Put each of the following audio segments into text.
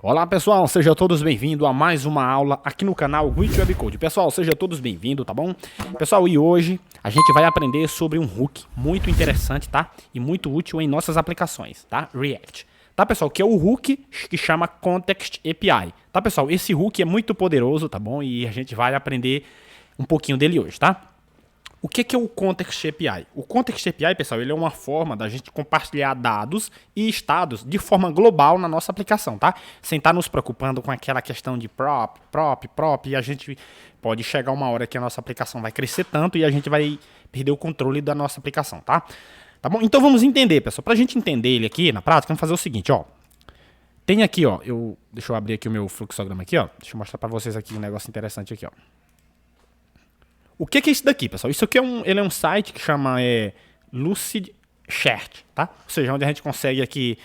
Olá pessoal, sejam todos bem-vindos a mais uma aula aqui no canal With Web Code. Pessoal, sejam todos bem-vindos, tá bom? Pessoal, e hoje a gente vai aprender sobre um hook muito interessante, tá? E muito útil em nossas aplicações, tá? React. Tá, pessoal? Que é o hook que chama Context API. Tá, pessoal? Esse hook é muito poderoso, tá bom? E a gente vai aprender um pouquinho dele hoje, tá? O que é o Context API? O Context API, pessoal, ele é uma forma da gente compartilhar dados e estados de forma global na nossa aplicação, tá? Sem estar nos preocupando com aquela questão de prop, e a gente pode chegar uma hora que a nossa aplicação vai crescer tanto e a gente vai perder o controle da nossa aplicação, tá? Tá bom? Então vamos entender, pessoal. Pra gente entender ele aqui na prática, vamos fazer o seguinte, ó. Tem aqui, ó, deixa eu abrir aqui o meu fluxograma aqui, ó. Deixa eu mostrar pra vocês aqui um negócio interessante aqui, ó. O que é isso daqui, pessoal? Isso aqui ele é um site que chama Lucidchart, tá? Ou seja, onde a gente consegue aqui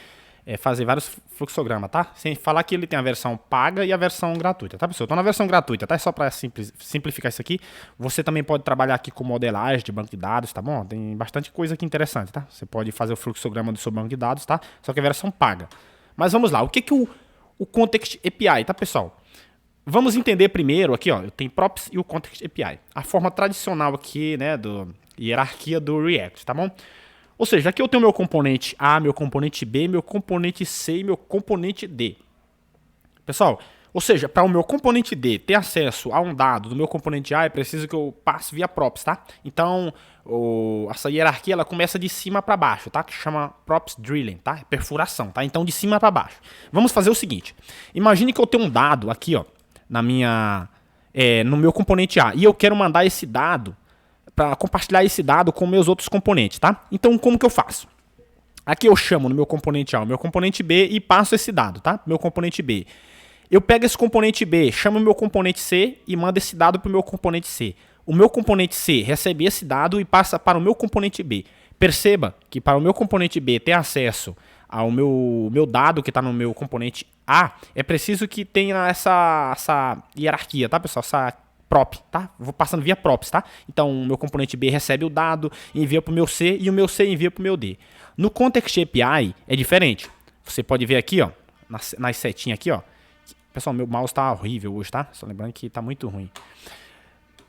fazer vários fluxogramas, tá? Sem falar que ele tem a versão paga e a versão gratuita, tá, pessoal? Então, na versão gratuita, tá? É só para simplificar isso aqui. Você também pode trabalhar aqui com modelagem de banco de dados, tá bom? Tem bastante coisa aqui interessante, tá? Você pode fazer o fluxograma do seu banco de dados, tá? Só que a versão paga. Mas vamos lá. O que é o Context API, tá, pessoal? Vamos entender primeiro aqui, ó, eu tenho props e o Context API. A forma tradicional aqui, né, hierarquia do React, tá bom? Ou seja, aqui eu tenho meu componente A, meu componente B, meu componente C e meu componente D. Pessoal, ou seja, para o meu componente D ter acesso a um dado do meu componente A, é preciso que eu passe via props, tá? Então, essa hierarquia, ela começa de cima para baixo, tá? Que chama props drilling, tá? Perfuração, tá? Então, de cima para baixo. Vamos fazer o seguinte. Imagine que eu tenho um dado aqui, ó, no meu componente A, e eu quero mandar esse dado para compartilhar esse dado com meus outros componentes, tá? Então, como que eu faço? Aqui eu chamo no meu componente A o meu componente B e passo esse dado, tá? Meu componente B. Eu pego esse componente B, chamo o meu componente C e mando esse dado para o meu componente C. O meu componente C recebe esse dado e passa para o meu componente B. Perceba que para o meu componente B ter acesso ao meu dado que está no meu componente A, é preciso que tenha essa hierarquia, tá, pessoal? Essa prop, tá? Vou passando via props, tá? Então, o meu componente B recebe o dado, envia para o meu C e o meu C envia para o meu D. No Context API é diferente. Você pode ver aqui, ó, nas setinhas aqui, ó. Pessoal, meu mouse está horrível hoje, tá? Só lembrando que está muito ruim.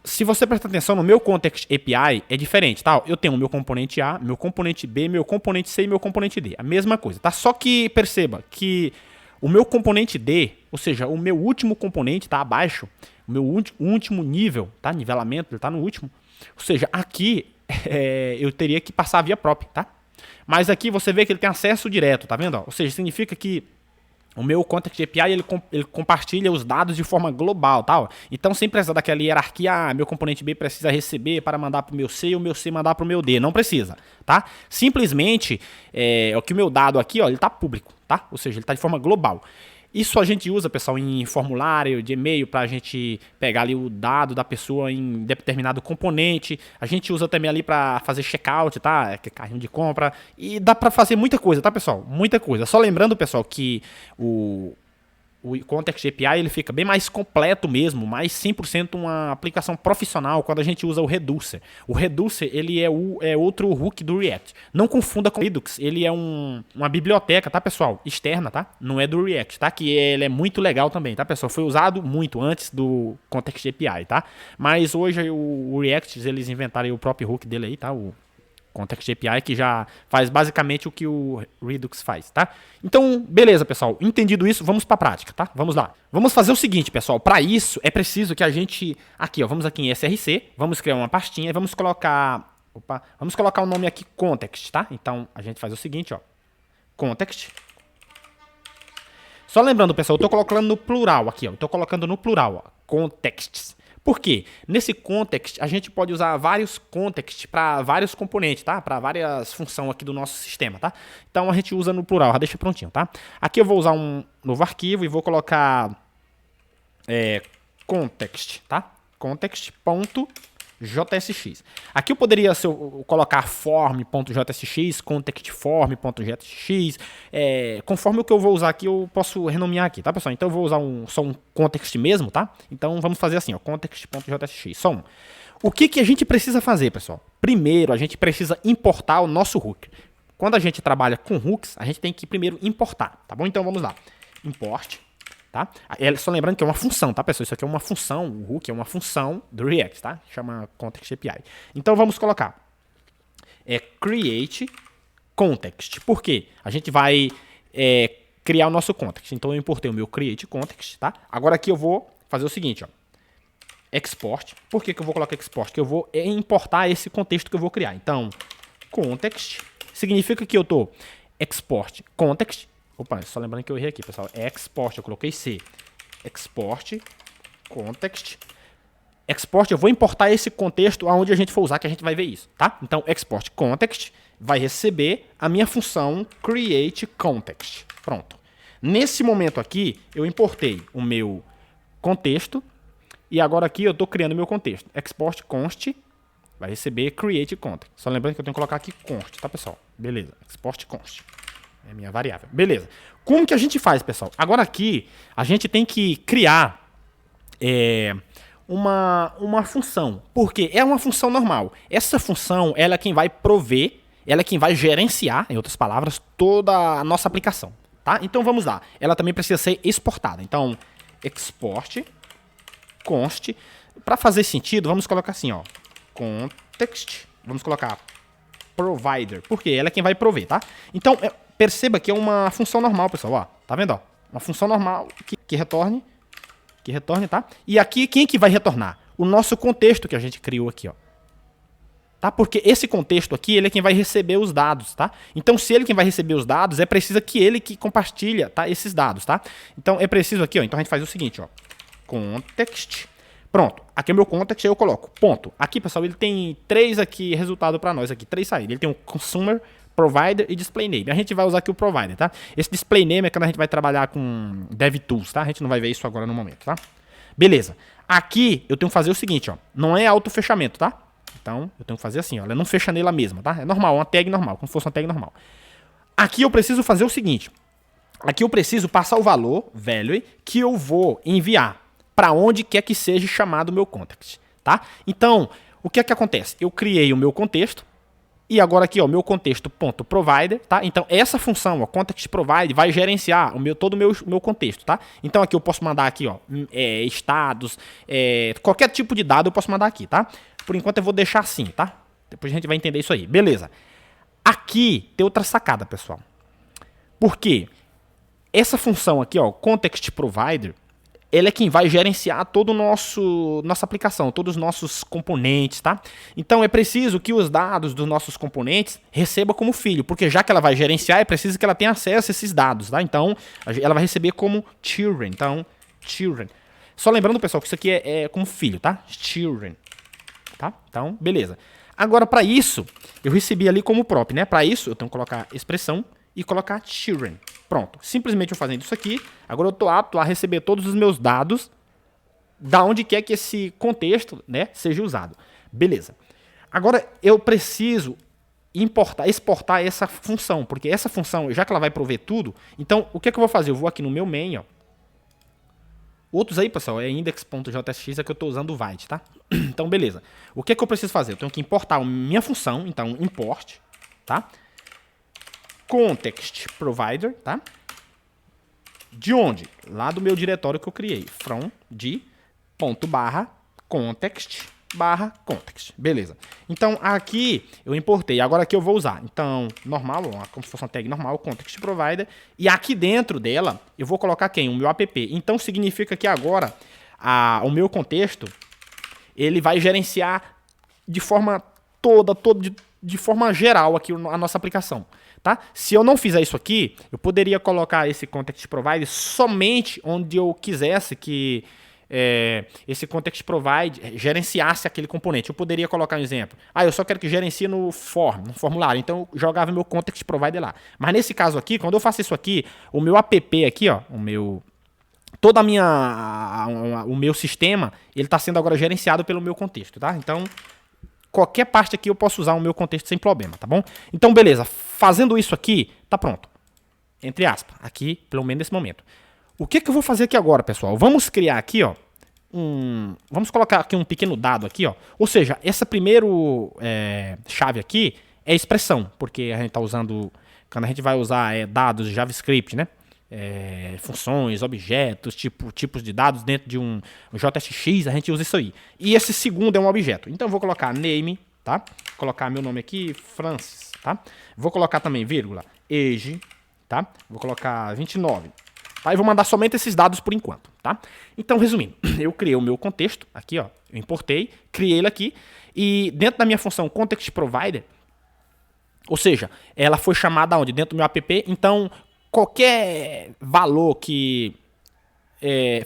Se você prestar atenção no meu Context API, é diferente, tá? Eu tenho o meu componente A, meu componente B, meu componente C e meu componente D. A mesma coisa, tá? Só que perceba que o meu componente D, ou seja, o meu último componente tá abaixo, o meu último nível, tá? Nivelamento, ele tá no último. Ou seja, aqui eu teria que passar via prop, tá? Mas aqui você vê que ele tem acesso direto, tá vendo? Ou seja, significa que o meu Context API, ele compartilha os dados de forma global, tá? Então, sem precisar daquela hierarquia, meu componente B precisa receber para mandar para o meu C e o meu C mandar para o meu D. Não precisa, tá? Simplesmente, o que o meu dado aqui, ó, ele está público, tá? Ou seja, ele está de forma global. Isso a gente usa, pessoal, em formulário de e-mail para a gente pegar ali o dado da pessoa em determinado componente. A gente usa também ali para fazer checkout, tá? Carrinho de compra. E dá para fazer muita coisa, tá, pessoal? Muita coisa. Só lembrando, pessoal, que o Context API ele fica bem mais completo mesmo, mais 100% uma aplicação profissional quando a gente usa o Reducer. O Reducer ele é outro hook do React. Não confunda com o Redux, ele é uma biblioteca, tá, pessoal? Externa, tá? Não é do React, tá? Que ele é muito legal também, tá, pessoal? Foi usado muito antes do Context API, tá? Mas hoje o React, eles inventaram o próprio hook dele aí, tá? O Context API, que já faz basicamente o que o Redux faz, tá? Então, beleza, pessoal. Entendido isso, vamos para a prática, tá? Vamos lá. Vamos fazer o seguinte, pessoal. Para isso, é preciso que a gente... Aqui, ó, vamos aqui em SRC, vamos criar uma pastinha e vamos colocar... vamos colocar o nome aqui Context, tá? Então, a gente faz o seguinte, ó. Context. Só lembrando, pessoal, eu tô colocando no plural aqui, ó. Eu tô colocando no plural, ó. Contexts. Por quê? Nesse context, a gente pode usar vários contexts para vários componentes, tá? Para várias funções aqui do nosso sistema, tá? Então, a gente usa no plural, já deixa prontinho, tá? Aqui eu vou usar um novo arquivo e vou colocar context, tá? Context.jsx. Aqui eu poderia colocar form.jsx, contextform.jsx, conforme o que eu vou usar aqui, eu posso renomear aqui, tá, pessoal? Então eu vou usar só um context mesmo, tá? Então vamos fazer assim, ó, context.jsx, só um. O que a gente precisa fazer, pessoal? Primeiro, a gente precisa importar o nosso hook. Quando a gente trabalha com hooks, a gente tem que primeiro importar, tá bom? Então vamos lá. Import Tá? Só lembrando que é uma função, tá, pessoal? Isso aqui é uma função, o hook é uma função do React, tá? Chama Context API. Então vamos colocar create context. Por quê? A gente vai criar o nosso context. Então eu importei o meu create context, tá? Agora aqui eu vou fazer o seguinte, ó. Export. Por que eu vou colocar export? Que eu vou importar esse contexto que eu vou criar. Então, context significa que eu tô export context. Opa, só lembrando que eu errei aqui, pessoal. Export, eu coloquei C. Export context. Export, eu vou importar esse contexto aonde a gente for usar, que a gente vai ver isso, tá? Então, export context vai receber a minha função create context. Pronto. Nesse momento aqui, eu importei o meu contexto e agora aqui eu estou criando o meu contexto. Export const vai receber create context. Só lembrando que eu tenho que colocar aqui const, tá, pessoal? Beleza. Export const. É a minha variável. Beleza. Como que a gente faz, pessoal? Agora aqui, a gente tem que criar uma função. Porque é uma função normal. Essa função, ela é quem vai prover, ela é quem vai gerenciar, em outras palavras, toda a nossa aplicação. Tá? Então vamos lá. Ela também precisa ser exportada. Então, export const. Para fazer sentido, vamos colocar assim, ó. Context. Vamos colocar provider. Porque ela é quem vai prover, tá? Então, perceba que é uma função normal, pessoal. Ó, tá vendo? Ó? Uma função normal que retorne. Que retorne, tá? E aqui, quem que vai retornar? O nosso contexto que a gente criou aqui, ó. Tá? Porque esse contexto aqui, ele é quem vai receber os dados, tá? Então, se ele é quem vai receber os dados, é preciso que ele que compartilha, tá? Esses dados, tá? Então, é preciso aqui, ó. Então, a gente faz o seguinte, ó. Context. Pronto. Aqui é o meu context, aí eu coloco. Ponto. Aqui, pessoal, ele tem 3 aqui resultado para nós aqui, 3 saídas. Ele tem um consumer, provider e display name. A gente vai usar aqui o provider, tá? Esse display name é quando a gente vai trabalhar com DevTools, tá? A gente não vai ver isso agora no momento, tá? Beleza. Aqui eu tenho que fazer o seguinte, ó. Não é auto-fechamento, tá? Então, eu tenho que fazer assim, ó. Ela não fecha nela mesma, tá? É normal, uma tag normal, como se fosse uma tag normal. Aqui eu preciso fazer o seguinte. Aqui eu preciso passar o valor, value, que eu vou enviar para onde quer que seja chamado o meu context, tá? Então, o que é que acontece? Eu criei o meu contexto e agora aqui, ó, meu contexto.provider, tá? Então, essa função, ó, context provide, vai gerenciar todo o meu contexto, tá? Então, aqui eu posso mandar aqui, ó, estados, qualquer tipo de dado eu posso mandar aqui, tá? Por enquanto eu vou deixar assim, tá? Depois a gente vai entender isso aí. Beleza. Aqui tem outra sacada, pessoal. Por quê? Essa função aqui, ó, context provider, ele é quem vai gerenciar toda nossa aplicação, todos os nossos componentes, tá? Então é preciso que os dados dos nossos componentes receba como filho, porque já que ela vai gerenciar, é preciso que ela tenha acesso a esses dados, tá? Então ela vai receber como children, então children. Só lembrando, pessoal, que isso aqui é como filho, tá? Children, tá? Então, beleza. Agora, para isso, eu recebi ali como prop, né? Para isso, eu tenho que colocar expressão e colocar children. Pronto. Simplesmente eu fazendo isso aqui, agora eu estou apto a receber todos os meus dados da onde quer que esse contexto, né, seja usado. Beleza. Agora eu preciso exportar essa função, porque essa função, já que ela vai prover tudo, então o que é que eu vou fazer? Eu vou aqui no meu main, ó. Outros aí, pessoal, é index.jsx, é que eu estou usando o Vite, tá? Então, beleza. O que é que eu preciso fazer? Eu tenho que importar a minha função, então import, tá? Context provider, tá? De onde? Lá do meu diretório que eu criei. From de ponto barra context barra context. Beleza. Então, aqui eu importei. Agora aqui eu vou usar. Então, normal, como se fosse uma tag normal, context provider. E aqui dentro dela, eu vou colocar quem? O meu app. Então, significa que agora o meu contexto, ele vai gerenciar de forma de forma geral aqui a nossa aplicação. Tá? Se eu não fizer isso aqui, eu poderia colocar esse context provider somente onde eu quisesse que esse context provide gerenciasse aquele componente. Eu poderia colocar um exemplo. Eu só quero que gerencie no formulário. Então eu jogava meu context provider lá. Mas nesse caso aqui, quando eu faço isso aqui, o meu app aqui, ó, o meu sistema, ele está sendo agora gerenciado pelo meu contexto, tá? Então qualquer parte aqui eu posso usar o meu contexto sem problema, tá bom? Então, beleza. Fazendo isso aqui, tá pronto. Entre aspas. Aqui, pelo menos nesse momento. O que eu vou fazer aqui agora, pessoal? Vamos criar aqui, ó. Vamos colocar aqui um pequeno dado aqui, ó. Ou seja, essa primeira chave aqui é expressão. Porque a gente tá usando... Quando a gente vai usar dados de JavaScript, né? funções, objetos, tipos de dados dentro de um JSX, a gente usa isso aí. E esse segundo é um objeto. Então eu vou colocar name, tá? Vou colocar meu nome aqui, Francis, tá? Vou colocar também vírgula, age, tá? Vou colocar 29. Tá? E vou mandar somente esses dados por enquanto, tá? Então, resumindo, eu criei o meu contexto, aqui, ó, eu importei, criei ele aqui, e dentro da minha função context provider, ou seja, ela foi chamada onde? Dentro do meu app, então qualquer valor que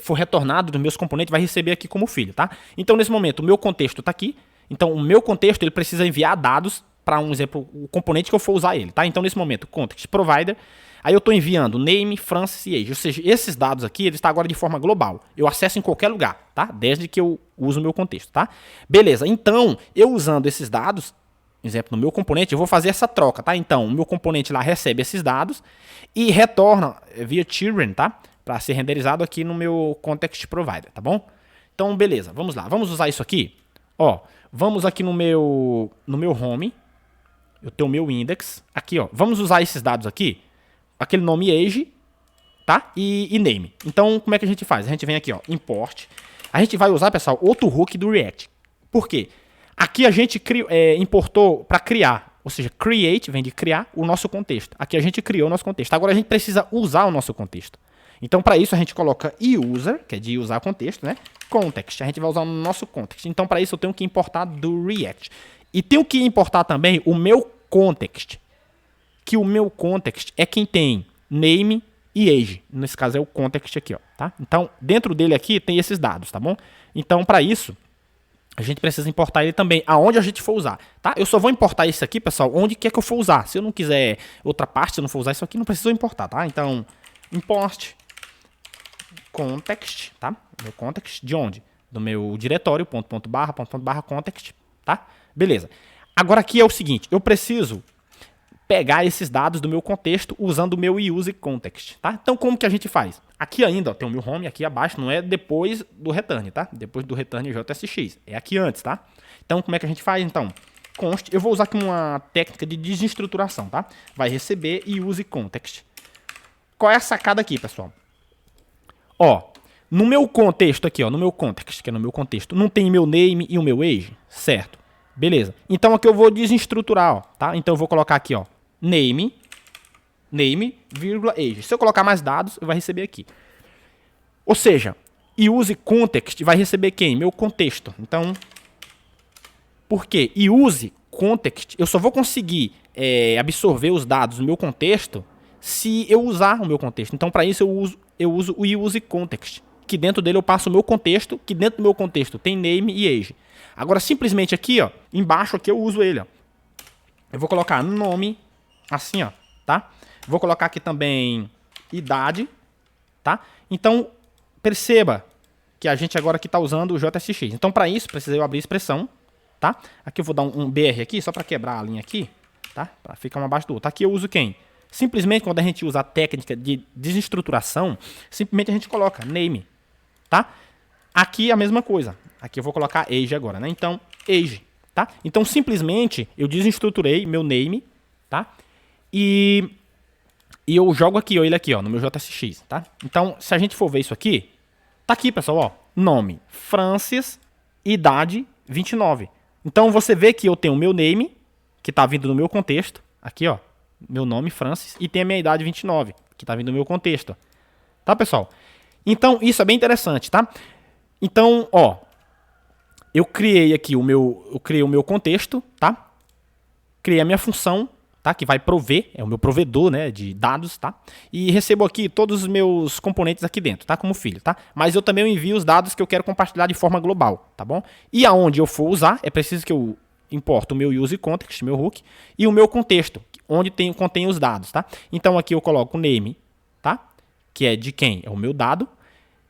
for retornado dos meus componentes vai receber aqui como filho, tá? Então, nesse momento, o meu contexto está aqui. Então, o meu contexto ele precisa enviar dados para, um exemplo, o componente que eu for usar ele, tá? Então, nesse momento, context provider. Aí eu estou enviando name, Francis e age. Ou seja, esses dados aqui, eles estão agora de forma global. Eu acesso em qualquer lugar, tá? Desde que eu uso o meu contexto, tá? Beleza, então, eu usando esses dados, exemplo, no meu componente, eu vou fazer essa troca, tá? Então, o meu componente lá recebe esses dados e retorna via children, tá? Para ser renderizado aqui no meu context provider, tá bom? Então, beleza, vamos lá. Vamos usar isso aqui. Ó, vamos aqui no meu home. Eu tenho o meu index. Aqui, ó. Vamos usar esses dados aqui. Aquele nome age, tá? E name. Então, como é que a gente faz? A gente vem aqui, ó, import. A gente vai usar, pessoal, outro hook do React. Por quê? Aqui a gente importou para criar, ou seja, create vem de criar o nosso contexto. Aqui a gente criou o nosso contexto. Agora a gente precisa usar o nosso contexto. Então, para isso, a gente coloca user, que é de usar contexto, né? Context. A gente vai usar o nosso context. Então, para isso, eu tenho que importar do React. E tenho que importar também o meu context. Que o meu context é quem tem name e age. Nesse caso, é o context aqui, ó, tá? Então, dentro dele aqui, tem esses dados, tá bom? Então, para isso, a gente precisa importar ele também aonde a gente for usar, tá? Eu só vou importar isso aqui, pessoal, onde quer que eu for usar. Se eu não quiser outra parte, se eu não for usar isso aqui, não preciso importar, tá? Então, import context, tá? Meu context de onde? Do meu diretório, ponto barra context, tá? Beleza. Agora aqui é o seguinte, eu preciso pegar esses dados do meu contexto usando o meu use context, tá? Então, como que a gente faz? Aqui ainda, ó, tem o meu home aqui abaixo, não é depois do return, tá? Depois do return JSX, é aqui antes, tá? Então, como é que a gente faz? Então, const, eu vou usar aqui uma técnica de desestruturação, tá? Vai receber use context. Qual é a sacada aqui, pessoal? Ó, no meu contexto aqui, ó, no meu context, que é no meu contexto, não tem meu name e o meu age, certo? Beleza. Então aqui eu vou desestruturar, ó, tá? Então eu vou colocar aqui, ó, name, vírgula, age. Se eu colocar mais dados, eu vou receber aqui. Ou seja, use context vai receber quem? Meu contexto. Então, por quê? Use context, eu só vou conseguir absorver os dados do meu contexto se eu usar o meu contexto. Então, para isso, eu uso o use context, que dentro dele eu passo o meu contexto, que dentro do meu contexto tem name e age. Agora, simplesmente aqui, ó, embaixo aqui eu uso ele, ó. Eu vou colocar nome, assim, ó, tá? Vou colocar aqui também idade, tá? Então, perceba que a gente agora aqui está usando o JSX. Então, para isso, precisei abrir expressão, tá? Aqui eu vou dar um BR aqui, só para quebrar a linha aqui, tá? Para ficar um abaixo do outro. Aqui eu uso quem? Simplesmente, quando a gente usa a técnica de desestruturação, simplesmente a gente coloca name, tá? Aqui a mesma coisa. Aqui eu vou colocar age agora, né? Então, age, tá? Então, simplesmente, eu desestruturei meu name, tá? E eu jogo aqui, ó, ele aqui, ó, no meu JSX, tá? Então, se a gente for ver isso aqui, tá aqui, pessoal, ó, nome, Francis, idade, 29. Então, você vê que eu tenho o meu name, que tá vindo do meu contexto, aqui, ó, meu nome, Francis, e tem a minha idade, 29, que tá vindo do meu contexto, tá, pessoal? Então, isso é bem interessante, tá? Então, ó, eu criei aqui o meu contexto, tá? Criei a minha função, tá? Que vai prover, é o meu provedor, né, de dados, tá? E recebo aqui todos os meus componentes aqui dentro, tá? Como filho, tá? Mas eu também envio os dados que eu quero compartilhar de forma global, tá bom? E aonde eu for usar, é preciso que eu importo o meu use context, meu hook, e o meu contexto, onde contém os dados, tá? Então aqui eu coloco o name, tá? Que é de quem? É o meu dado.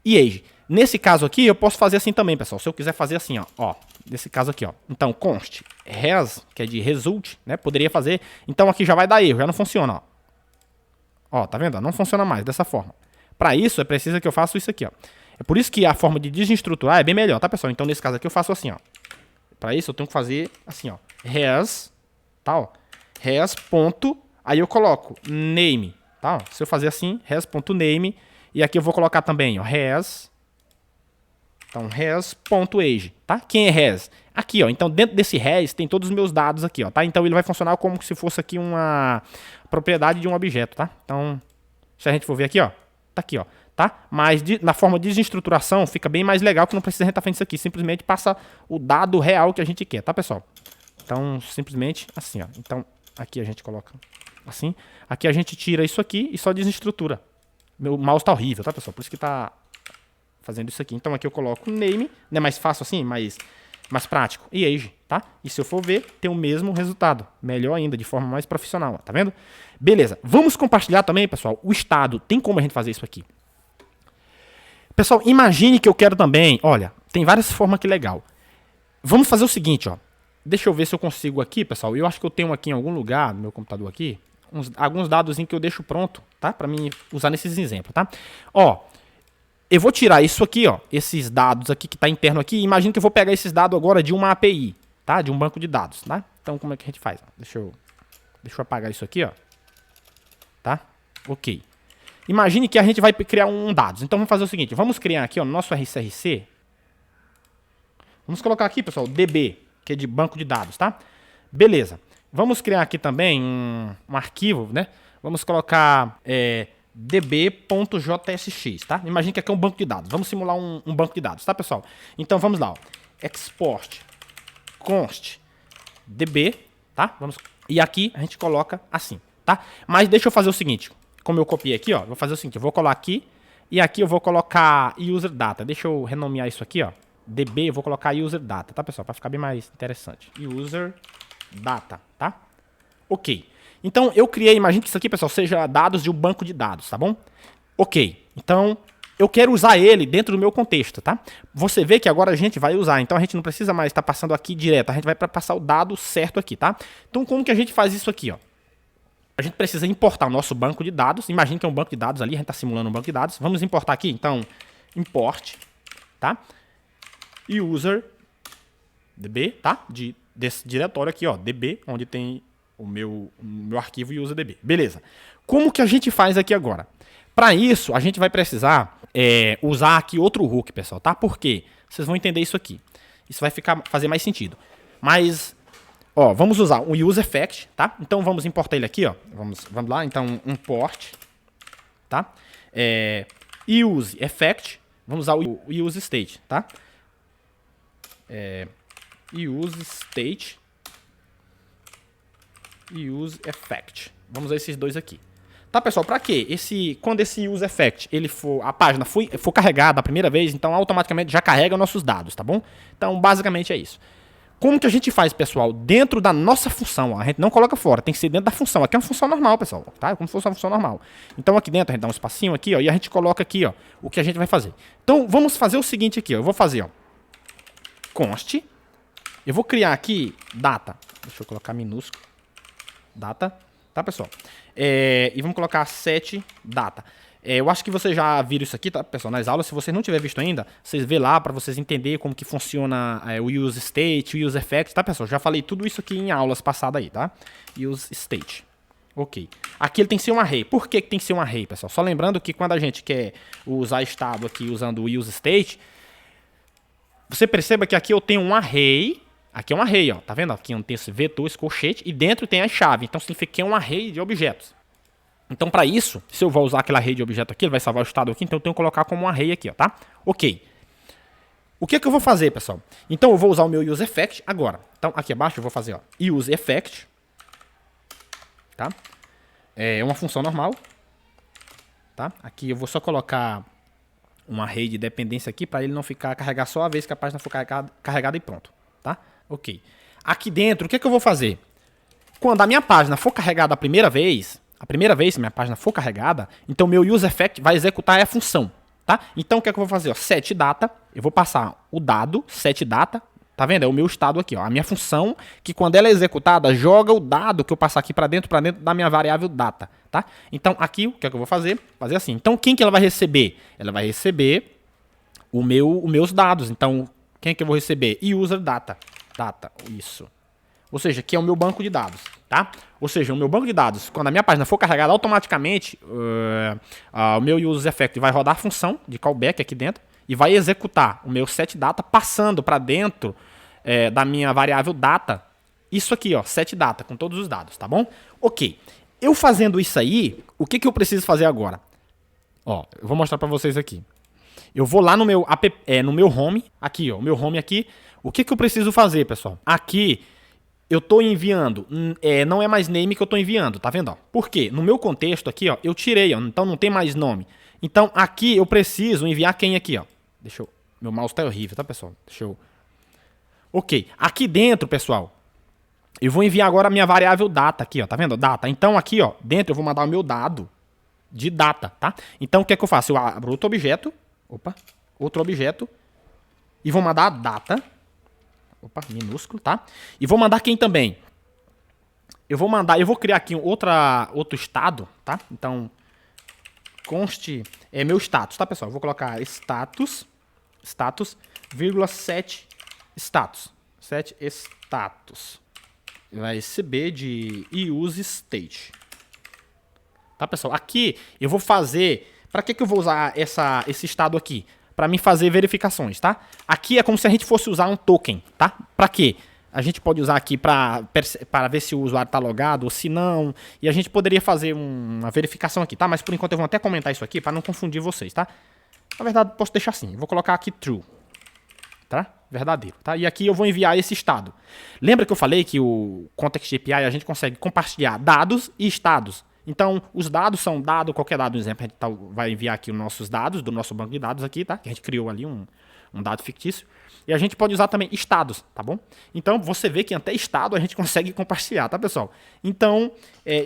E age. Nesse caso aqui, eu posso fazer assim também, pessoal. Se eu quiser fazer assim, ó. Nesse caso aqui, ó. Então, const has, que é de result, né? Poderia fazer. Então, aqui já vai dar erro, já não funciona, ó. Ó, tá vendo? Não funciona mais dessa forma. Para isso, é preciso que eu faça isso aqui, ó. É por isso que a forma de desestruturar é bem melhor, tá, pessoal? Então, nesse caso aqui, eu faço assim, ó. Para isso, eu tenho que fazer assim, ó. Has, tá, ó. Has, ponto. Aí eu coloco name, tá? Ó, se eu fazer assim, res.name, e aqui eu vou colocar também, ó, res. Então, res.age, tá? Quem é res? Aqui, ó. Então, dentro desse res tem todos os meus dados aqui, ó, tá? Então, ele vai funcionar como se fosse aqui uma propriedade de um objeto, tá? Então, se a gente for ver aqui, ó, tá aqui, ó, tá? Mas na forma de desestruturação fica bem mais legal, que não precisa a gente estar fazendo isso aqui. Simplesmente passa o dado real que a gente quer, tá, pessoal? Então, simplesmente assim, ó. Então, aqui a gente coloca assim. Aqui a gente tira isso aqui e só desestrutura. Meu mouse tá horrível, tá, pessoal? Por isso que tá fazendo isso aqui. Então, aqui eu coloco name, né? Mais fácil assim, mais prático. E age, tá? E se eu for ver, tem o mesmo resultado. Melhor ainda, de forma mais profissional, ó, tá vendo? Beleza. Vamos compartilhar também, pessoal, o estado. Tem como a gente fazer isso aqui? Pessoal, imagine que eu quero também... Olha, tem várias formas que legal. Vamos fazer o seguinte, ó. Deixa eu ver se eu consigo aqui, pessoal. Eu acho que eu tenho aqui em algum lugar, no meu computador aqui, alguns dados que eu deixo pronto, tá? Pra mim usar nesses exemplos, tá? Ó, eu vou tirar isso aqui, ó. Esses dados aqui que tá interno aqui. Imagina que eu vou pegar esses dados agora de uma API, tá? De um banco de dados, tá? Então, como é que a gente faz? Deixa eu apagar isso aqui, ó. Tá? Ok. Imagine que a gente vai criar um dados. Então, vamos fazer o seguinte. Vamos criar aqui, ó, no nosso RCRC. Vamos colocar aqui, pessoal, DB, que é de banco de dados, tá? Beleza. Vamos criar aqui também um arquivo, né? Vamos colocar db.jsx, tá? Imagine que aqui é um banco de dados. Vamos simular um banco de dados, tá, pessoal? Então, vamos lá, ó. Export const db, tá? E aqui a gente coloca assim, tá? Mas deixa eu fazer o seguinte. Como eu copiei aqui, ó, vou fazer o seguinte, eu vou colar aqui e aqui eu vou colocar user data. Deixa eu renomear isso aqui, ó. DB, eu vou colocar user data, tá, pessoal? Para ficar bem mais interessante. User data, tá? Ok. Então, eu criei, imagine que isso aqui, pessoal, seja dados de um banco de dados, tá bom? Ok. Então, eu quero usar ele dentro do meu contexto, tá? Você vê que agora a gente vai usar, então a gente não precisa mais estar passando aqui direto, a gente vai passar o dado certo aqui, tá? Então, como que a gente faz isso aqui, ó? A gente precisa importar o nosso banco de dados. Imagina que é um banco de dados ali, a gente está simulando um banco de dados. Vamos importar aqui, então, import, tá? User db, tá? Desse diretório aqui, ó, db, onde tem o meu arquivo user db. Beleza. Como que a gente faz aqui agora? Para isso, a gente vai precisar usar aqui outro hook, pessoal, tá? Por quê? Vocês vão entender isso aqui. Isso vai fazer mais sentido. Mas... ó, vamos usar o useEffect, tá? Então vamos importar ele aqui, ó. Vamos lá, então import, tá? useEffect, vamos usar o useState, tá? useState e useEffect. Vamos usar esses dois aqui. Tá, pessoal, para quê? Quando esse useEffect, a página for carregada a primeira vez, então automaticamente já carrega nossos dados, tá bom? Então, basicamente é isso. Como que a gente faz, pessoal? Dentro da nossa função, ó, a gente não coloca fora, tem que ser dentro da função. Aqui é uma função normal, pessoal, tá? É como se fosse uma função normal. Então aqui dentro a gente dá um espacinho aqui, ó, e a gente coloca aqui, ó, o que a gente vai fazer. Então vamos fazer o seguinte aqui, ó. Eu vou fazer, ó, const. Eu vou criar aqui data. Deixa eu colocar minúsculo. Data, tá, pessoal? E vamos colocar set data. Eu acho que vocês já viram isso aqui, tá, pessoal, nas aulas. Se vocês não tiverem visto ainda, vocês vê lá para vocês entenderem como que funciona o useState, o useEffect, tá, pessoal? Já falei tudo isso aqui em aulas passadas aí, tá? useState. Ok. Aqui ele tem que ser um array. Por que tem que ser um array, pessoal? Só lembrando que quando a gente quer usar estado aqui usando o useState, você perceba que aqui eu tenho um array. Aqui é um array, ó. Tá vendo? Aqui eu tenho esse vetor, esse colchete, e dentro tem a chave. Então significa que é um array de objetos. Então, para isso, se eu vou usar aquele array de objeto aqui, ele vai salvar o estado aqui, então eu tenho que colocar como um array aqui, ó, tá? Ok. O que é que eu vou fazer, pessoal? Então, eu vou usar o meu useEffect agora. Então, aqui abaixo eu vou fazer, ó, useEffect, tá? É uma função normal, tá? Aqui eu vou só colocar um array de dependência aqui, para ele não ficar carregar só a vez que a página for carregada e pronto, tá? Ok. Aqui dentro, o que é que eu vou fazer? Quando a minha página for carregada a primeira vez, se minha página for carregada, então meu useEffect vai executar a função, tá? Então o que é que eu vou fazer? Ó, set data, eu vou passar o dado, set data, tá vendo? É o meu estado aqui, ó, a minha função, que quando ela é executada, joga o dado que eu passar aqui para dentro da minha variável data, tá? Então aqui, o que é que eu vou fazer? Fazer assim. Então quem que ela vai receber? Ela vai receber os meus dados. Então, quem é que eu vou receber? User data. Data, isso. Ou seja, aqui é o meu banco de dados, tá? Ou seja, o meu banco de dados, quando a minha página for carregada, automaticamente o meu useEffect vai rodar a função de callback aqui dentro e vai executar o meu setData passando para dentro da minha variável data, isso aqui, ó, setData, com todos os dados, tá bom? Ok. Eu fazendo isso aí, o que eu preciso fazer agora? Ó, eu vou mostrar para vocês aqui. Eu vou lá no meu home, aqui, ó, o meu home aqui. O que eu preciso fazer, pessoal? Aqui eu tô enviando, não é mais name que eu tô enviando, tá vendo? Ó? Por quê? No meu contexto aqui, ó, eu tirei, ó, então não tem mais nome. Então aqui eu preciso enviar quem aqui, ó. Meu mouse tá horrível, tá, pessoal? Ok, aqui dentro, pessoal, eu vou enviar agora a minha variável data aqui, ó, tá vendo? Data. Então aqui, ó, dentro eu vou mandar o meu dado de data, tá? Então o que eu faço? Eu abro outro objeto, e vou mandar a data, minúsculo, tá? E vou mandar quem também? Eu vou criar aqui outro estado, tá? Então, const meu status, tá, pessoal? Eu vou colocar status, vírgula set status. Vai receber de useState. Tá, pessoal? Aqui eu vou fazer... Para que eu vou usar esse estado aqui? Para mim fazer verificações, tá? Aqui é como se a gente fosse usar um token, tá? Para quê? A gente pode usar aqui para ver se o usuário está logado ou se não. E a gente poderia fazer uma verificação aqui, tá? Mas por enquanto eu vou até comentar isso aqui para não confundir vocês, tá? Na verdade, posso deixar assim. Eu vou colocar aqui true, tá? Verdadeiro, tá? E aqui eu vou enviar esse estado. Lembra que eu falei que o Context API a gente consegue compartilhar dados e estados. Então, os dados são qualquer dado, por exemplo, a gente vai enviar aqui os nossos dados do nosso banco de dados aqui, tá? Que a gente criou ali um dado fictício. E a gente pode usar também estados, tá bom? Então, você vê que até estado a gente consegue compartilhar, tá, pessoal? Então,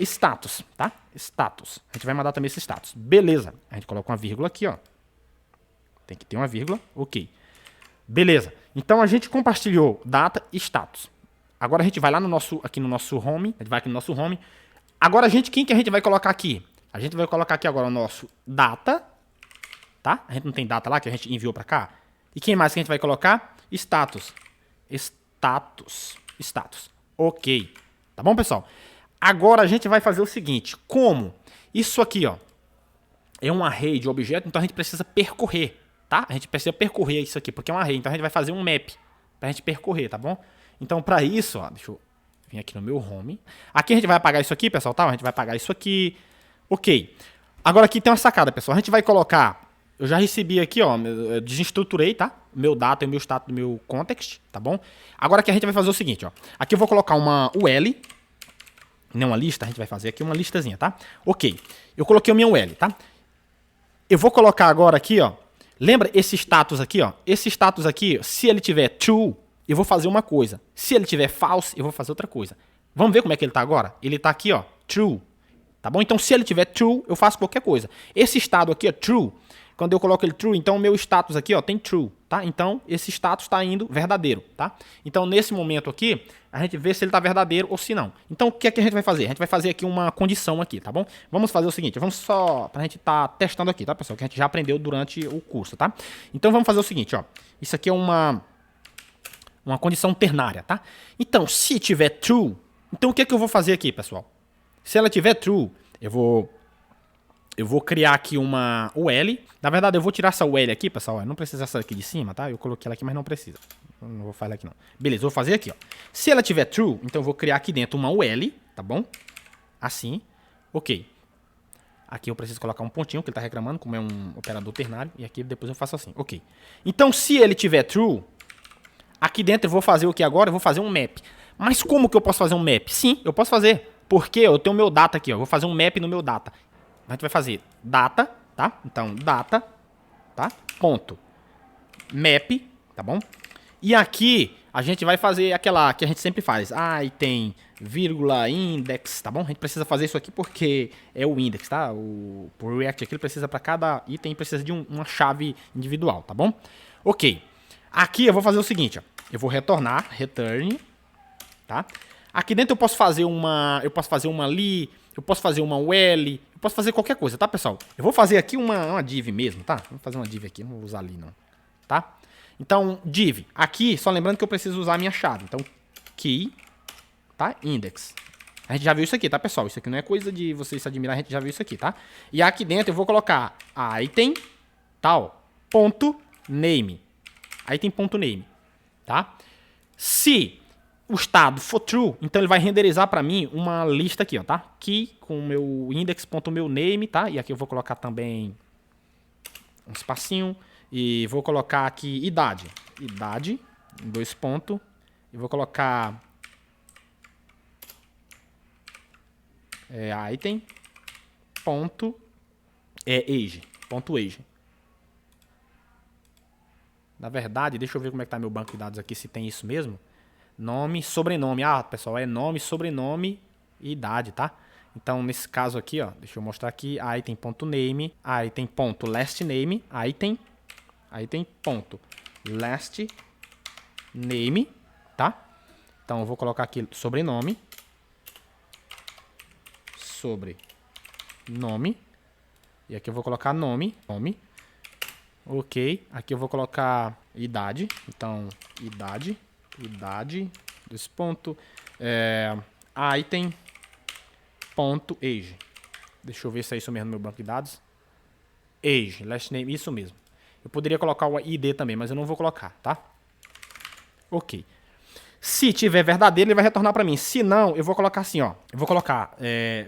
status, tá? Status. A gente vai mandar também esse status. Beleza. A gente coloca uma vírgula aqui, ó. Tem que ter uma vírgula. Ok. Beleza. Então, a gente compartilhou data e status. Agora, a gente vai lá aqui no nosso home. A gente vai aqui no nosso home. Agora, quem que a gente vai colocar aqui? A gente vai colocar aqui agora o nosso data, tá? A gente não tem data lá que a gente enviou para cá. E quem mais que a gente vai colocar? Status. Ok. Tá bom, pessoal? Agora a gente vai fazer o seguinte. Como? Isso aqui, ó, é um array de objeto, então a gente precisa percorrer, tá? A gente precisa percorrer isso aqui, porque é um array. Então a gente vai fazer um map pra gente percorrer, tá bom? Então, para isso, ó, deixa eu vim aqui no meu home. Aqui a gente vai apagar isso aqui, pessoal, tá? A gente vai apagar isso aqui. Ok. Agora aqui tem uma sacada, pessoal. A gente vai colocar... Eu já recebi aqui, ó, eu desestruturei, tá? Meu data e meu status do meu context, tá bom? Agora aqui a gente vai fazer o seguinte, ó. Aqui eu vou colocar uma UL, não uma lista, a gente vai fazer aqui uma listazinha, tá? Ok. Eu coloquei o meu UL, tá? Eu vou colocar agora aqui, ó. Lembra esse status aqui, ó? Esse status aqui, se ele tiver true, eu vou fazer uma coisa. Se ele tiver false, eu vou fazer outra coisa. Vamos ver como é que ele tá agora? Ele tá aqui, ó, true. Tá bom? Então, se ele tiver true, eu faço qualquer coisa. Esse estado aqui, ó, true. Quando eu coloco ele true, então o meu status aqui, ó, tem true, tá? Então, esse status está indo verdadeiro, tá? Então, nesse momento aqui, a gente vê se ele tá verdadeiro ou se não. Então, o que é que a gente vai fazer? A gente vai fazer aqui uma condição aqui, tá bom? Vamos fazer o seguinte, vamos só, pra gente tá testando aqui, tá, pessoal? Que a gente já aprendeu durante o curso, tá? Então, vamos fazer o seguinte, ó. Isso aqui é uma condição ternária, tá? Então, se tiver true, então o que é que eu vou fazer aqui, pessoal? Se ela tiver true, eu vou criar aqui uma UL. Na verdade, eu vou tirar essa UL aqui, pessoal. Não precisa essa aqui de cima, tá? Eu coloquei ela aqui, mas não precisa. Não vou fazer aqui, não. Beleza, eu vou fazer aqui, ó. Se ela tiver true, então eu vou criar aqui dentro uma UL, tá bom? Assim. Ok. Aqui eu preciso colocar um pontinho, que ele tá reclamando, como é um operador ternário. E aqui depois eu faço assim. Ok. Então, se ele tiver true... Aqui dentro eu vou fazer o que agora? Eu vou fazer um map. Mas como que eu posso fazer um map? Sim, eu posso fazer. Porque eu tenho o meu data aqui, ó. Eu vou fazer um map no meu data. A gente vai fazer data, tá? Então, data, tá? Ponto. Map, tá bom? E aqui a gente vai fazer aquela que a gente sempre faz. Ah, e tem vírgula, index, tá bom? A gente precisa fazer isso aqui porque é o index, tá? O React aqui ele precisa para cada item, precisa de uma chave individual, tá bom? Ok. Aqui eu vou fazer o seguinte, ó. Eu vou retornar, return, tá? Aqui dentro eu posso fazer uma li, eu posso fazer uma UL, eu posso fazer qualquer coisa, tá, pessoal? Eu vou fazer aqui uma div mesmo, tá? Vou fazer uma div aqui, não vou usar ali não, tá? Então, div. Aqui, só lembrando que eu preciso usar a minha chave. Então, key, tá? Index. A gente já viu isso aqui, tá, pessoal? Isso aqui não é coisa de vocês se admirar, a gente já viu isso aqui, tá? E aqui dentro eu vou colocar item tal, ponto name. Item ponto name, tá? Se o estado for true, então ele vai renderizar para mim uma lista aqui, ó, tá? Key com o meu index.meu_name, tá? E aqui eu vou colocar também um espacinho e vou colocar aqui idade, em 2 pontos, e vou colocar item ponto age, ponto age. Na verdade, deixa eu ver como é que tá meu banco de dados aqui, se tem isso mesmo. Nome, sobrenome. Ah, pessoal, é nome, sobrenome e idade, tá? Então, nesse caso aqui, ó, deixa eu mostrar aqui, item.name, item.lastname, item.lastname, tá? Então, eu vou colocar aqui sobrenome, e aqui eu vou colocar nome, ok, aqui eu vou colocar idade, então, idade, desse ponto, item.age. Deixa eu ver se é isso mesmo no meu banco de dados. Age, last name, isso mesmo. Eu poderia colocar o ID também, mas eu não vou colocar, tá? Ok. Se tiver verdadeiro, ele vai retornar para mim. Se não, eu vou colocar assim, ó. Eu vou colocar,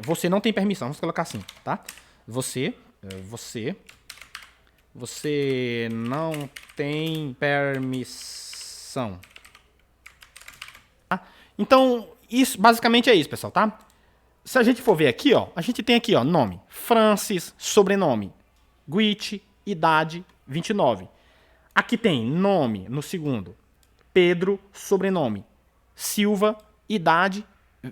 você não tem permissão. Vamos colocar assim, tá? Você não tem permissão. Tá? Então, isso basicamente é isso, pessoal, tá? Se a gente for ver aqui, ó, a gente tem aqui, ó, nome, Francis, sobrenome, Guit, idade, 29. Aqui tem nome no segundo, Pedro, sobrenome, Silva, idade,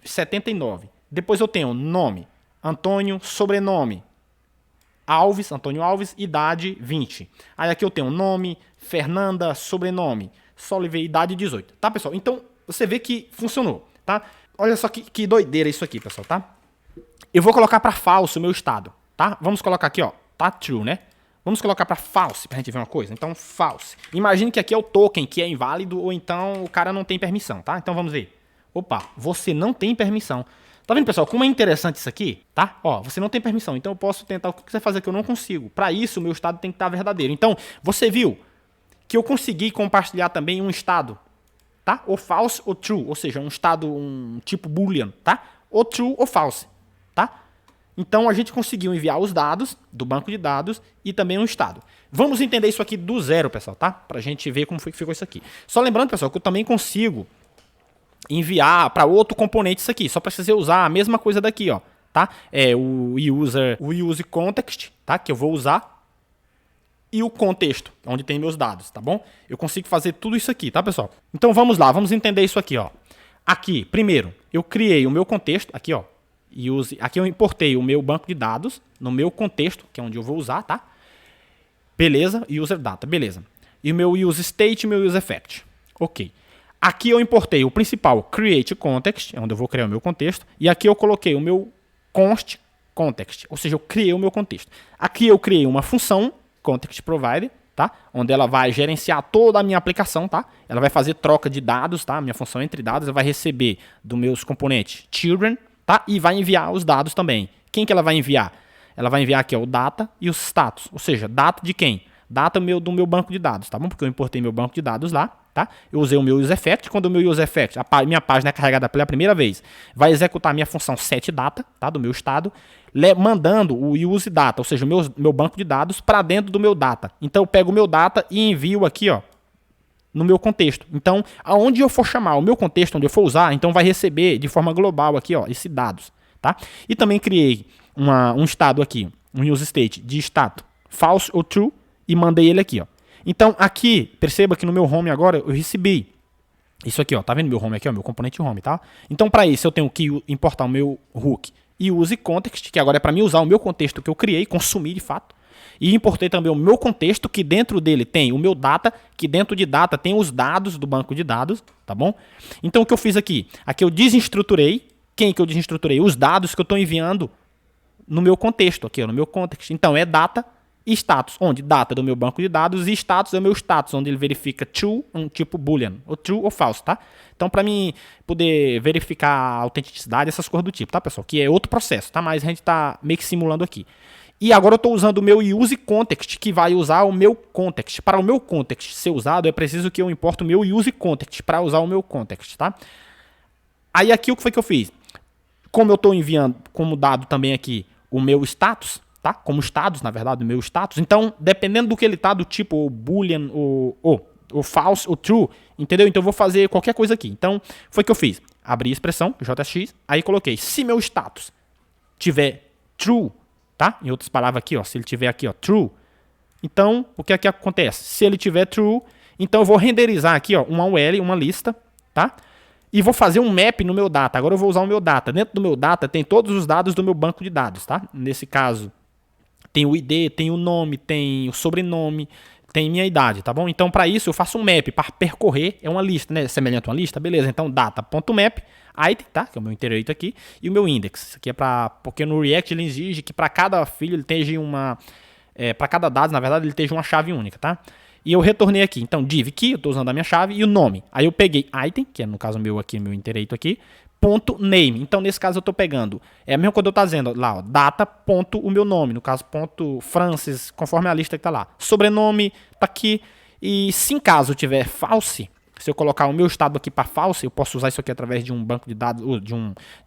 79. Depois eu tenho nome, Antônio, sobrenome, Alves, Antônio Alves, idade, 20. Aí aqui eu tenho nome, Fernanda, sobrenome, Soliveira, idade, 18. Tá, pessoal? Então, você vê que funcionou, tá? Olha só que doideira isso aqui, pessoal, tá? Eu vou colocar para falso o meu estado, tá? Vamos colocar aqui, ó, tá true, né? Vamos colocar para false, pra gente ver uma coisa. Então, false. Imagine que aqui é o token, que é inválido, ou então o cara não tem permissão, tá? Então, vamos ver. Opa, você não tem permissão. Tá vendo, pessoal, como é interessante isso aqui, tá? Ó, você não tem permissão, então eu posso tentar o que você fazer que eu não consigo. Para isso, o meu estado tem que estar verdadeiro. Então, você viu que eu consegui compartilhar também um estado, tá? Ou false ou true, ou seja, um estado, um tipo boolean, tá? Ou true ou false, tá? Então a gente conseguiu enviar os dados do banco de dados e também um estado. Vamos entender isso aqui do zero, pessoal, tá? Pra gente ver como foi que ficou isso aqui. Só lembrando, pessoal, que eu também consigo enviar para outro componente isso aqui. Só precisa usar a mesma coisa daqui, ó, tá? É o use context, tá? Que eu vou usar. E o contexto, onde tem meus dados, tá bom? Eu consigo fazer tudo isso aqui, tá, pessoal? Então vamos lá, vamos entender isso aqui, ó. Aqui, primeiro, eu criei o meu contexto, aqui, ó. Aqui eu importei o meu banco de dados no meu contexto, que é onde eu vou usar, tá? Beleza, user data, beleza. E o meu use state e o meu use effect. Ok. Aqui eu importei o principal, create context, é onde eu vou criar o meu contexto. E aqui eu coloquei o meu const context, ou seja, eu criei o meu contexto. Aqui eu criei uma função, context provider, tá? Onde ela vai gerenciar toda a minha aplicação, tá? Ela vai fazer troca de dados, tá? Minha função entre dados, ela vai receber dos meus componentes children, tá? E vai enviar os dados também. Quem que ela vai enviar? Ela vai enviar aqui, ó, o data e o status, ou seja, data de quem? Data do meu banco de dados, tá bom? Porque eu importei meu banco de dados lá, tá? Eu usei o meu useEffect. Quando o meu useEffect, minha página é carregada pela primeira vez, vai executar a minha função setData, tá? Do meu estado, mandando o useData, ou seja, o meu banco de dados para dentro do meu data. Então eu pego o meu data e envio aqui, ó, no meu contexto. Então, aonde eu for chamar o meu contexto, onde eu for usar, então vai receber de forma global aqui, ó, esses dados, tá? E também criei um estado aqui, um useState de status false ou true, e mandei ele aqui, ó. Então, aqui, perceba que no meu home agora eu recebi isso aqui, ó. Tá vendo meu home aqui, ó? Meu componente home, tá? Então, para isso, eu tenho que importar o meu hook e use context, que agora é para mim usar o meu contexto que eu criei, consumir de fato. E importei também o meu contexto, que dentro dele tem o meu data, que dentro de data tem os dados do banco de dados, tá bom? Então, o que eu fiz aqui? Aqui eu desestruturei. Quem que eu desestruturei? Os dados que eu estou enviando no meu contexto, aqui, ó, no meu context. Então, é data E status, onde data do meu banco de dados, e status é o meu status, onde ele verifica true, um tipo boolean, ou true ou false, tá? Então, para mim poder verificar a autenticidade, essas coisas do tipo, tá, pessoal? Que é outro processo, tá? Mas a gente tá meio que simulando aqui. E agora eu estou usando o meu use context, que vai usar o meu context. Para o meu context ser usado, é preciso que eu importe o meu use context para usar o meu context, tá? Aí aqui o que foi que eu fiz? Como eu estou enviando como dado também aqui o meu status, tá? Como status, na verdade, o meu status. Então, dependendo do que ele tá, do tipo o boolean, o false, o true, entendeu? Então eu vou fazer qualquer coisa aqui. Então, foi o que eu fiz. Abri a expressão, JX, aí coloquei, se meu status tiver true, tá? Em outras palavras aqui, ó, se ele tiver aqui, ó, true, então, o que é que acontece? Se ele tiver true, então eu vou renderizar aqui, ó, uma UL, uma lista, tá? E vou fazer um map no meu data. Agora eu vou usar o meu data. Dentro do meu data tem todos os dados do meu banco de dados, tá? Nesse caso, tem o ID, tem o nome, tem o sobrenome, tem minha idade, tá bom? Então, para isso, eu faço um map para percorrer. É uma lista, né? Semelhante a uma lista, beleza. Então, data.map, item, tá? Que é o meu inteiro aqui, e o meu index. Isso aqui é para... Porque no React ele exige que para cada filho ele esteja uma... para cada dado, na verdade, ele esteja uma chave única, tá? E eu retornei aqui. Então, div key, eu estou usando a minha chave, e o nome. Aí eu peguei item, que é no caso meu aqui, meu inteiro aqui, ponto name. Então, nesse caso, eu estou pegando. É a mesma coisa que eu estou dizendo lá, ó, data, ponto, o meu nome. No caso, ponto Francis, conforme a lista que está lá. Sobrenome está aqui. E se em caso tiver false, se eu colocar o meu estado aqui para false, eu posso usar isso aqui através de um banco de dados, ou de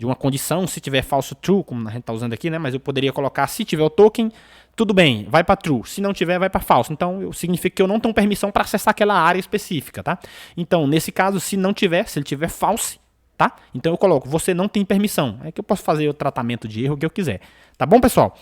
uma condição, se tiver falso true, como a gente está usando aqui, né? Mas eu poderia colocar, se tiver o token, tudo bem, vai para true. Se não tiver, vai para false. Então, significa que eu não tenho permissão para acessar aquela área específica, tá? Então, nesse caso, se não tiver, se ele tiver false, tá? Então eu coloco, você não tem permissão. É que eu posso fazer o tratamento de erro que eu quiser. Tá bom, pessoal?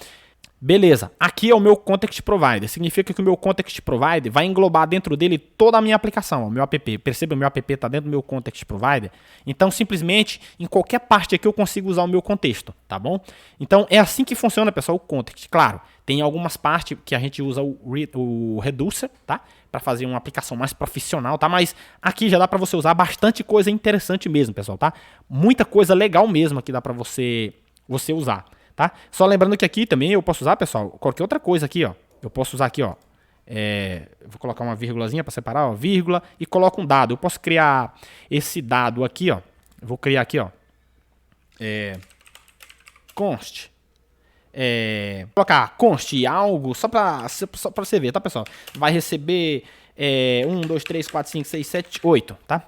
Beleza, aqui é o meu Context Provider. Significa que o meu Context Provider vai englobar dentro dele toda a minha aplicação, o meu app. Perceba, o meu app está dentro do meu Context Provider. Então, simplesmente, em qualquer parte aqui eu consigo usar o meu contexto, tá bom? Então, é assim que funciona, pessoal, o Context. Claro, tem algumas partes que a gente usa o Reducer, tá? Para fazer uma aplicação mais profissional, tá? Mas aqui já dá para você usar bastante coisa interessante mesmo, pessoal, tá? Muita coisa legal mesmo aqui dá para você usar. Tá? Só lembrando que aqui também eu posso usar, pessoal, qualquer outra coisa aqui, ó. Eu posso usar aqui, ó. Vou colocar uma vírgulazinha para separar, ó, vírgula, e coloco um dado. Eu posso criar esse dado aqui, ó. Eu vou criar aqui, ó. Const. Colocar const algo, só para você ver, tá, pessoal? Vai receber 1, 2, 3, 4, 5, 6, 7, 8, tá?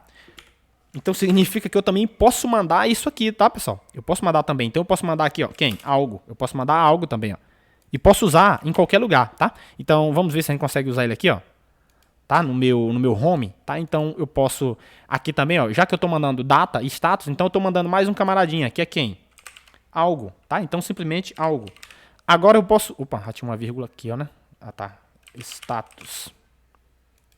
Então significa que eu também posso mandar isso aqui, tá, pessoal? Eu posso mandar também. Então eu posso mandar aqui, ó, algo. Eu posso mandar algo também, ó. E posso usar em qualquer lugar, tá? Então vamos ver se a gente consegue usar ele aqui, ó. Tá? No meu home, tá? Então eu posso aqui também, ó, já que eu tô mandando data e status, então eu tô mandando mais um camaradinha, que é algo, tá? Então simplesmente algo. Agora eu posso, opa, já tinha uma vírgula aqui, ó, né? Ah, tá. Status.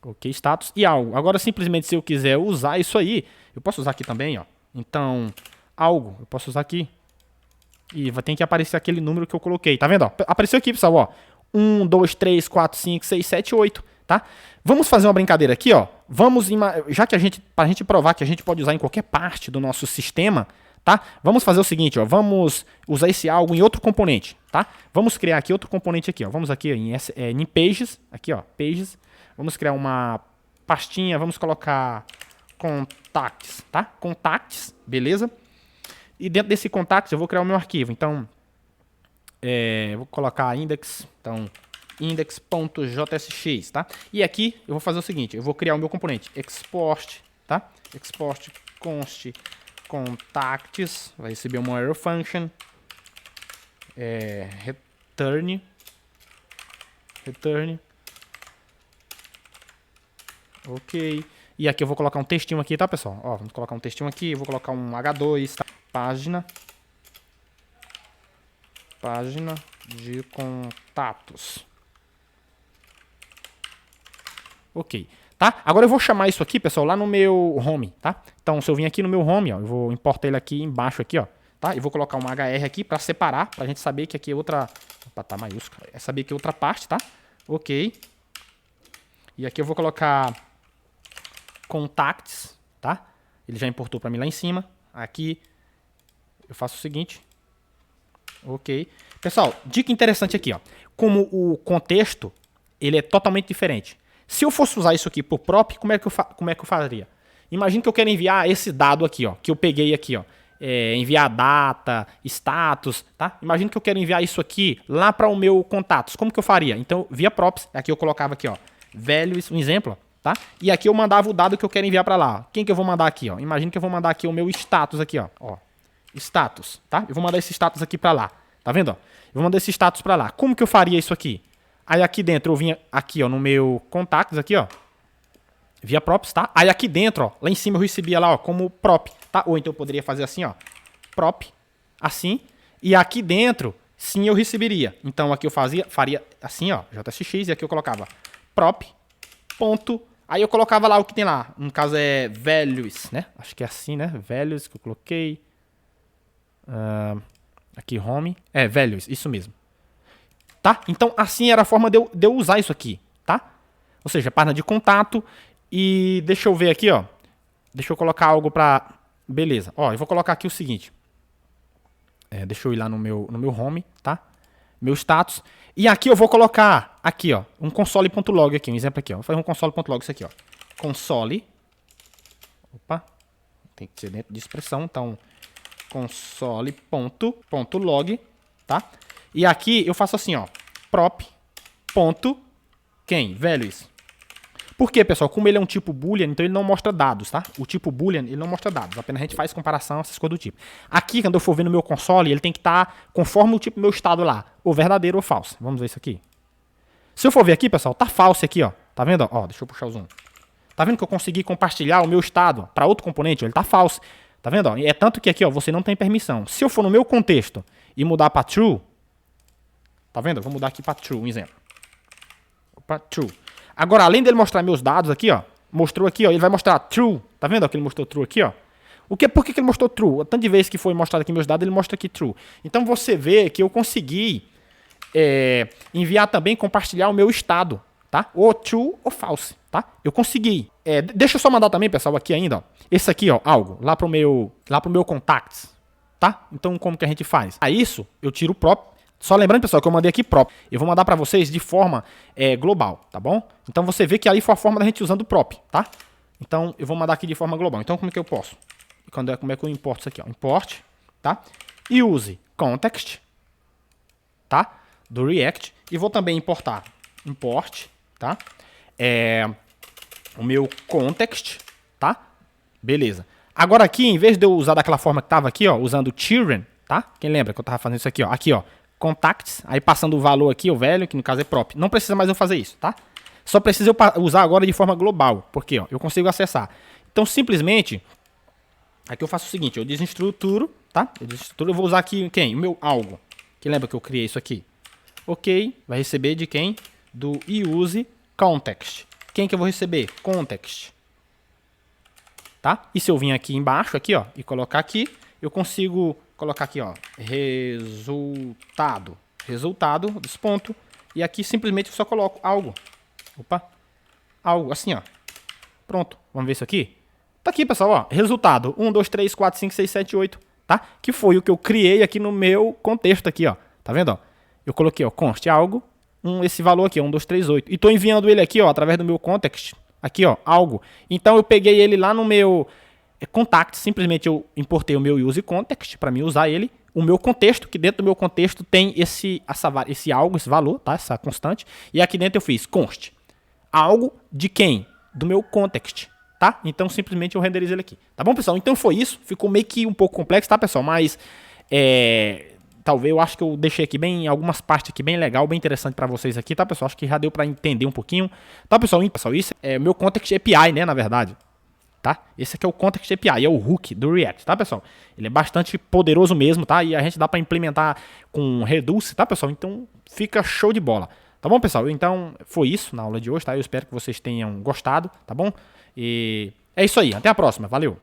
Ok, status e algo. Agora, simplesmente, se eu quiser usar isso aí, eu posso usar aqui também, ó. Então, algo, eu posso usar aqui. E vai ter que aparecer aquele número que eu coloquei. Tá vendo, ó? Apareceu aqui, pessoal, ó. 1, 2, 3, 4, 5, 6, 7, 8, tá? Vamos fazer uma brincadeira aqui, ó. Já que pra gente provar que a gente pode usar em qualquer parte do nosso sistema, tá? Vamos fazer o seguinte, ó. Vamos usar esse algo em outro componente, tá? Vamos criar aqui outro componente aqui, ó. Vamos aqui em Pages, aqui, ó, Pages. Vamos criar uma pastinha, vamos colocar contacts, tá? Contacts, beleza? E dentro desse contacts eu vou criar o meu arquivo. Então, vou colocar index, então index.jsx, tá? E aqui eu vou fazer o seguinte, eu vou criar o meu componente export, tá? Export const contacts, vai receber uma error function, return. Ok. E aqui eu vou colocar um textinho aqui, tá, pessoal? Ó, vamos colocar um textinho aqui. Eu vou colocar um H2, tá? Página de contatos. Ok. Tá? Agora eu vou chamar isso aqui, pessoal, lá no meu home, tá? Então, se eu vim aqui no meu home, ó, eu vou importar ele aqui embaixo aqui, ó, tá? E vou colocar uma HR aqui para separar, pra gente saber que aqui é outra... Opa, tá maiúsculo. É saber que é outra parte, tá? Ok. E aqui eu vou colocar contacts, tá? Ele já importou para mim lá em cima. Aqui eu faço o seguinte. Ok. Pessoal, dica interessante aqui, ó. como o contexto, ele é totalmente diferente. Se eu fosse usar isso aqui por prop, como é que eu faria? Imagina que eu quero enviar esse dado aqui, ó, que eu peguei aqui, ó. Enviar data, status, tá? Imagina que eu quero enviar isso aqui lá para o meu contatos. Como que eu faria? Então, via props, aqui eu colocava aqui, ó, values, um exemplo, tá? E aqui eu mandava o dado que eu quero enviar para lá. Quem que eu vou mandar aqui, ó? Imagina que eu vou mandar aqui o meu status aqui, ó. Status, tá? Eu vou mandar esse status aqui para lá. Tá vendo, ó? Eu vou mandar esse status para lá. Como que eu faria isso aqui? Aí aqui dentro eu vinha aqui, ó, no meu contactos aqui, ó, via props, tá? Aí aqui dentro, ó, lá em cima eu recebia lá, ó, como prop, tá? Ou então eu poderia fazer assim, ó, prop, assim, e aqui dentro, sim, eu receberia. Então aqui eu faria assim, ó, JSX, e aqui eu colocava prop, ponto, aí eu colocava lá o que tem lá, no caso é values, né? Acho que é assim, né? Values que eu coloquei. Aqui home, values, isso mesmo. Tá? Então assim era a forma de eu usar isso aqui, tá? Ou seja, página de contato. E deixa eu ver aqui, ó. Deixa eu colocar algo pra... Beleza. Ó, eu vou colocar aqui o seguinte. Deixa eu ir lá no meu home, tá? Meu status. E aqui eu vou colocar, aqui, ó, um console.log aqui, um exemplo aqui, ó. Vou fazer um console.log isso aqui, ó. Console. Opa. Tem que ser dentro de expressão, então... console.log, tá? E aqui eu faço assim, ó. Prop. Quem? Values. Por quê, pessoal? Como ele é um tipo boolean, então ele não mostra dados, tá? O tipo boolean, ele não mostra dados. Apenas a gente faz comparação, essas coisas do tipo. Aqui, quando eu for ver no meu console, ele tem que estar conforme o tipo do meu estado lá. Ou verdadeiro ou falso. Vamos ver isso aqui. Se eu for ver aqui, pessoal, tá falso aqui, ó. Tá vendo? Ó, deixa eu puxar o zoom. Tá vendo que eu consegui compartilhar o meu estado para outro componente? Ele tá falso. Tá vendo? Ó? É tanto que aqui, ó, você não tem permissão. Se eu for no meu contexto e mudar para true, tá vendo? Eu vou mudar aqui para true, um exemplo. Opa, true. Agora, além dele mostrar meus dados aqui, ó, mostrou aqui, ó, ele vai mostrar true. Tá vendo ó, que ele mostrou true aqui, ó? Por que ele mostrou true? Tanto de vezes que foi mostrado aqui meus dados, ele mostra aqui true. Então você vê que eu consegui enviar também, compartilhar o meu estado, tá? Ou true ou false, tá? Eu consegui. Deixa eu só mandar também, pessoal, aqui ainda, ó. Esse aqui, ó, algo, lá pro meu contacts, tá? Então como que a gente faz? A isso, eu tiro o próprio. Só lembrando, pessoal, que eu mandei aqui prop. Eu vou mandar para vocês de forma global, tá bom? Então você vê que aí foi a forma da gente usando o prop, tá? Então eu vou mandar aqui de forma global. Então como é que eu posso? Como é que eu importo isso aqui? Ó? Import, tá? E use context, tá? Do React. E vou também importar import, tá? O meu context, tá? Beleza. Agora aqui, em vez de eu usar daquela forma que tava aqui, ó, usando children, tá? Quem lembra que eu tava fazendo isso aqui, ó? Aqui, ó. Contacts, aí passando o valor aqui, o velho, que no caso é prop. Não precisa mais eu fazer isso, tá? Só preciso eu usar agora de forma global, porque ó, eu consigo acessar. Então, simplesmente, aqui eu faço o seguinte, eu desestruturo, tá? Eu vou usar aqui quem? O meu algo. Que lembra que eu criei isso aqui? Ok, vai receber de quem? Do use context. Quem que eu vou receber? Context. Tá? E se eu vir aqui embaixo, aqui, ó, e colocar aqui, eu consigo colocar aqui, ó, resultado, desponto, e aqui simplesmente eu só coloco algo. Opa, algo, assim, ó. Pronto, vamos ver isso aqui? Tá aqui, pessoal, ó, resultado, 1, 2, 3, 4, 5, 6, 7, 8, tá? Que foi o que eu criei aqui no meu contexto aqui, ó. Tá vendo, ó? Eu coloquei, ó, const algo, esse valor aqui, ó, 1, 2, 3, 8. E tô enviando ele aqui, ó, através do meu context, aqui, ó, algo. Então eu peguei ele lá no meu contact, simplesmente eu importei o meu use context para mim usar ele, o meu contexto, que dentro do meu contexto tem esse algo, esse valor, tá? Essa constante. E aqui dentro eu fiz const algo de quem? Do meu context, tá? Então simplesmente eu renderizei ele aqui. Tá bom, pessoal? Então foi isso. Ficou meio que um pouco complexo, tá, pessoal? Mas talvez eu acho que eu deixei aqui bem algumas partes aqui bem legal, bem interessante para vocês aqui, tá, pessoal? Acho que já deu para entender um pouquinho. Tá, pessoal? Isso é meu context API, né, na verdade. Tá? Esse aqui é o Context API, é o hook do React, tá, pessoal? Ele é bastante poderoso mesmo, tá? E a gente dá para implementar com Reduce, tá, pessoal? Então fica show de bola. Tá bom, pessoal? Então foi isso na aula de hoje, tá? Eu espero que vocês tenham gostado, tá bom? E é isso aí, até a próxima, valeu!